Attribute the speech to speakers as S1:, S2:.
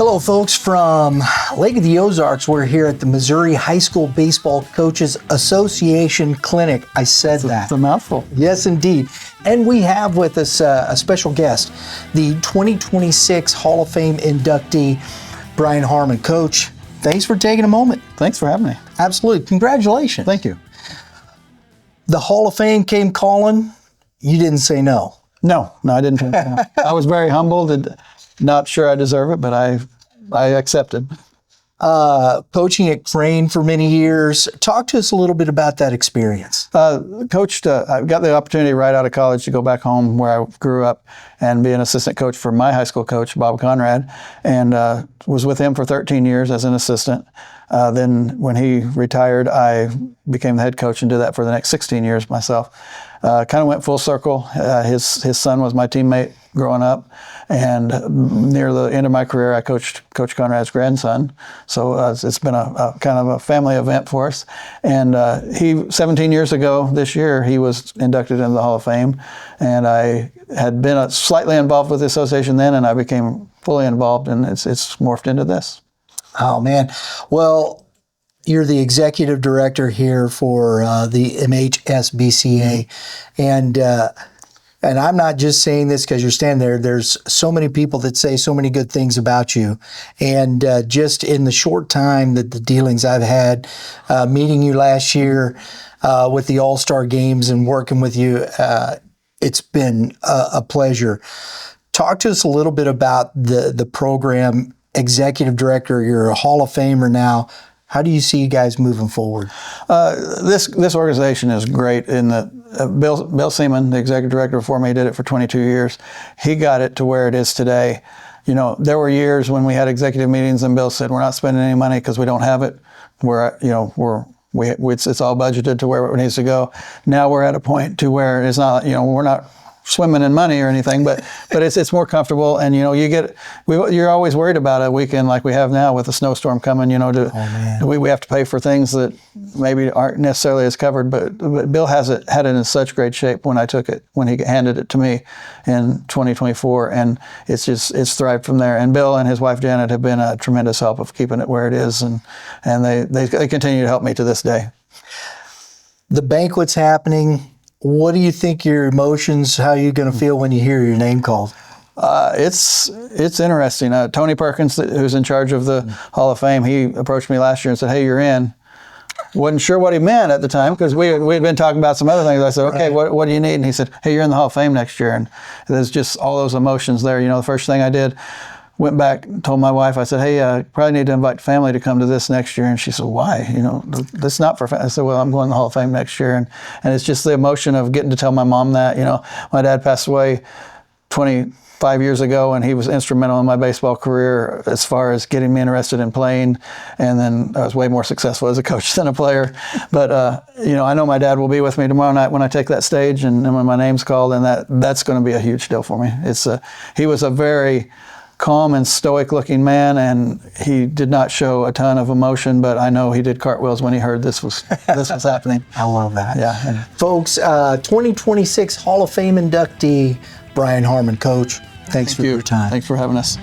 S1: Hello, folks from Lake of the Ozarks. We're here at the Missouri High School Baseball Coaches Association Clinic. I said that.
S2: It's a mouthful.
S1: Yes, indeed. And we have with us a special guest, the 2026 Hall of Fame inductee, Bryan Harmon. Coach, thanks for taking a moment.
S2: Thanks for having me.
S1: Absolutely. Congratulations.
S2: Thank you.
S1: The Hall of Fame came calling. You didn't say no.
S2: No, I didn't. I was very humbled and not sure I deserve it, but I accepted.
S1: Coaching at Crane for many years. Talk to us a little bit about that experience.
S2: Coached, I got the opportunity right out of college to go back home where I grew up and be an assistant coach for my high school coach, Bob Conrad, and was with him for 13 years as an assistant. Then when he retired, I became the head coach and did that for the next 16 years myself. Kind of went full circle. His son was my teammate growing up, and near the end of my career, I coached Coach Conrad's grandson. So it's been a kind of a family event for us. And 17 years ago this year, he was inducted into the Hall of Fame, and I had been slightly involved with the association then, and I became fully involved, and it's morphed into this.
S1: Oh, man. Well, you're the executive director here for the MHSBCA, and I'm not just saying this because you're standing there. There's so many people that say so many good things about you. And just in the short time that the dealings I've had, meeting you last year with the All-Star Games and working with you, it's been a pleasure. Talk to us a little bit about the program. Executive director, you're a Hall of Famer now. How do you see you guys moving forward?
S2: This organization is great in that Bill Seaman, the executive director before me, did it for 22 years. He got it to where it is today. You know, there were years when we had executive meetings and Bill said, we're not spending any money because we don't have it. It's all budgeted to where it needs to go. Now we're at a point to where it's not, we're not swimming in money or anything, but it's more comfortable, and you're always worried about a weekend like we have now with a snowstorm coming. We have to pay for things that maybe aren't necessarily as covered, but Bill had it in such great shape when he handed it to me in 2024, and it's thrived from there. And Bill and his wife Janet have been a tremendous help of keeping it where it is, and they continue to help me to this day.
S1: The banquet's happening. What do you think your emotions, how are you going to feel when you hear your name called?
S2: It's interesting. Tony Perkins, who's in charge of the Hall of Fame, he approached me last year and said, hey, you're in. Wasn't sure what he meant at the time because we had been talking about some other things. I said, okay, what do you need? And he said, hey, you're in the Hall of Fame next year. And there's just all those emotions there. The first thing I did, went back, told my wife, I said, hey, I probably need to invite family to come to this next year. And she said, why? That's not for family. I said, well, I'm going to the Hall of Fame next year. And it's just the emotion of getting to tell my mom that. My dad passed away 25 years ago, and he was instrumental in my baseball career as far as getting me interested in playing. And then I was way more successful as a coach than a player. But, I know my dad will be with me tomorrow night when I take that stage and when my name's called, and that's going to be a huge deal for me. He was a very calm and stoic looking man, and he did not show a ton of emotion, but I know he did cartwheels when he heard this was happening.
S1: I love that.
S2: Yeah.
S1: Folks, 2026 Hall of Fame inductee, Bryan Harmon. Coach, thanks for your time.
S2: Thanks for having us.